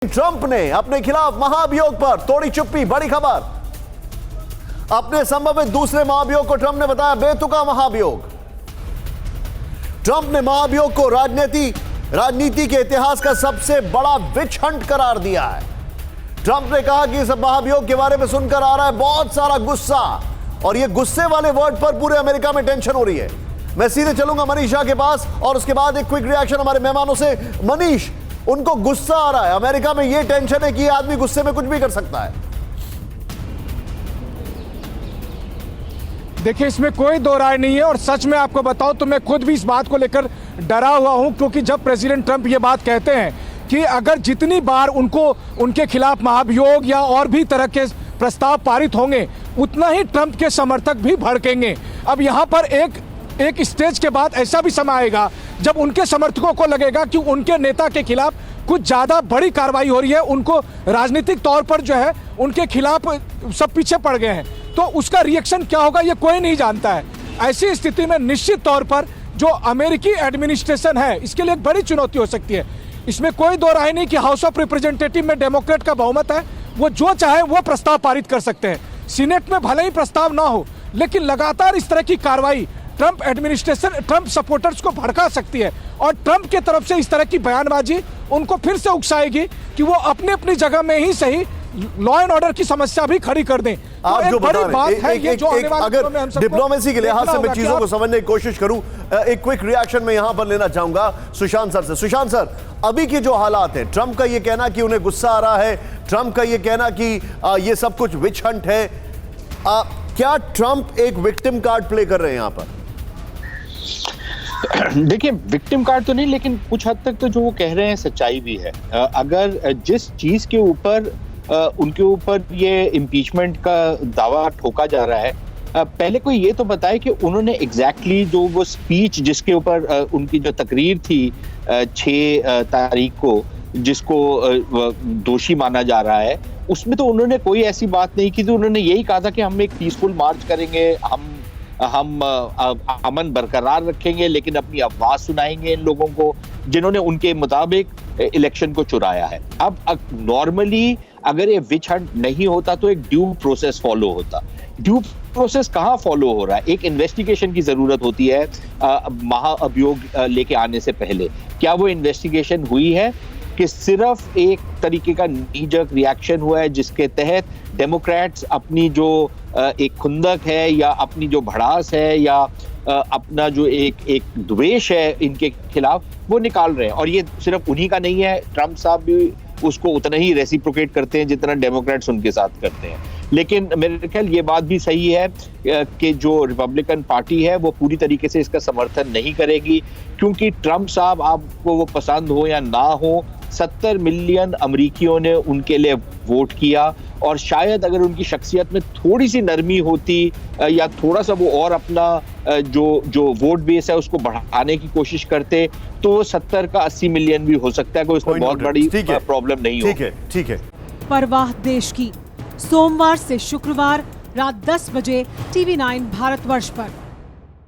Trump ने अपने खिलाफ महाभियोग पर तोड़ी चुप्पी। बड़ी खबर, अपने संभवित दूसरे महाभियोग को ट्रंप ने बताया बेतुका महाभियोग। ट्रंप ने महाभियोग को राजनीति के इतिहास का सबसे बड़ा विच हंट करार दिया है। ट्रंप ने कहा कि इस महाभियोग के बारे में सुनकर आ रहा है बहुत सारा गुस्सा, और यह गुस्से वाले वर्ड पर पूरे अमेरिका में टेंशन हो रही है। मैं सीधे चलूंगा मनीष झा के पास और उसके बाद एक क्विक रिएक्शन हमारे मेहमानों से। मनीष, उनको गुस्सा आ रहा है, अमेरिका में यह टेंशन है कि आदमी गुस्से में कुछ भी कर सकता है। देखिए, इसमें कोई दो राय नहीं है, और सच में आपको बताऊं तो मैं खुद भी इस बात को लेकर डरा हुआ हूं, क्योंकि जब प्रेसिडेंट ट्रंप ये बात कहते हैं कि अगर जितनी बार उनके खिलाफ महाभियोग या और भी तरह के प्रस्ताव पारित होंगे, उतना ही ट्रंप के समर्थक भी भड़केंगे। अब यहाँ पर एक स्टेज के बाद ऐसा भी समय आएगा जब उनके समर्थकों को लगेगा कि उनके नेता के खिलाफ कुछ ज़्यादा बड़ी कार्रवाई हो रही है, उनको राजनीतिक तौर पर जो है उनके खिलाफ सब पीछे पड़ गए हैं, तो उसका रिएक्शन क्या होगा ये कोई नहीं जानता है। ऐसी स्थिति में निश्चित तौर पर जो अमेरिकी एडमिनिस्ट्रेशन है, इसके लिए एक बड़ी चुनौती हो सकती है। इसमें कोई दो राय नहीं कि हाउस ऑफ रिप्रेजेंटेटिव में डेमोक्रेट का बहुमत है, वो जो चाहे वो प्रस्ताव पारित कर सकते हैं। सीनेट में भले ही प्रस्ताव ना हो, लेकिन लगातार इस तरह की कार्रवाई ट्रंप एडमिनिस्ट्रेशन, ट्रंप सपोर्टर्स को भड़का सकती है, और ट्रंप की तरफ से इस तरह की बयानबाजी उनको फिर से उकसाएगी कि वो अपनी अपनी जगह में ही सही लॉ एंड ऑर्डर की समस्या भी खड़ी कर दें। आप जो बता रहे हैं, अगर डिप्लोमेसी के लिहाज से मैं चीजों को समझने की कोशिश करूं, एक क्विक रिएक्शन में यहां पर लेना चाहूंगा सुशांत सर से। सुशांत सर, अभी के जो हालात हैं, ट्रंप का ये कहना कि उन्हें गुस्सा आ रहा है, ट्रंप का ये कहना कि ये सब कुछ विच हंट है, क्या ट्रंप एक विक्टिम कार्ड प्ले कर रहे हैं यहां पर? देखिए, विक्टिम कार्ड तो नहीं, लेकिन कुछ हद तक तो जो वो कह रहे हैं सच्चाई भी है। अगर जिस चीज के ऊपर उनके ऊपर ये इम्पीचमेंट का दावा ठोका जा रहा है, पहले कोई ये तो बताए कि उन्होंने एग्जैक्टली जो वो स्पीच जिसके ऊपर उनकी जो तकरीर थी 6 तारीख को, जिसको दोषी माना जा रहा है, उसमें तो उन्होंने कोई ऐसी बात नहीं की थी। उन्होंने यही कहा था कि हम एक पीसफुल मार्च करेंगे, हम अमन बरकरार रखेंगे, लेकिन अपनी आवाज सुनाएंगे इन लोगों को जिन्होंने उनके मुताबिक इलेक्शन को चुराया है। अब नॉर्मली अगर ये विच हंट नहीं होता तो एक ड्यू प्रोसेस फॉलो होता। ड्यू प्रोसेस कहाँ फॉलो हो रहा है? एक इन्वेस्टिगेशन की जरूरत होती है महाअभियोग लेके आने से पहले। क्या वो इन्वेस्टिगेशन हुई है कि सिर्फ एक तरीके का नीजक रिएक्शन हुआ है जिसके तहत डेमोक्रेट्स अपनी जो एक खुंदक है या अपनी जो भड़ास है या अपना जो एक द्वेष है इनके खिलाफ वो निकाल रहे हैं? और ये सिर्फ उन्हीं का नहीं है, ट्रंप साहब भी उसको उतना ही रेसिप्रोकेट करते हैं जितना डेमोक्रेट्स उनके साथ करते हैं। लेकिन मेरे ख्याल ये बात भी सही है कि जो रिपब्लिकन पार्टी है वो पूरी तरीके से इसका समर्थन नहीं करेगी, क्योंकि ट्रंप साहब, आपको वो पसंद हो या ना हो, 70 मिलियन अमरीकियों ने उनके लिए वोट किया, और शायद अगर उनकी शख्सियत में थोड़ी सी नरमी होती या थोड़ा सा वो और अपना जो वोट बेस है उसको बढ़ाने की कोशिश करते, तो 70 का 80 मिलियन भी हो सकता है। कोई उसमें बहुत बड़ी प्रॉब्लम नहीं हो। ठीक है। परवाह देश की, सोमवार से शुक्रवार रात 10 बजे TV9 भारतवर्ष पर।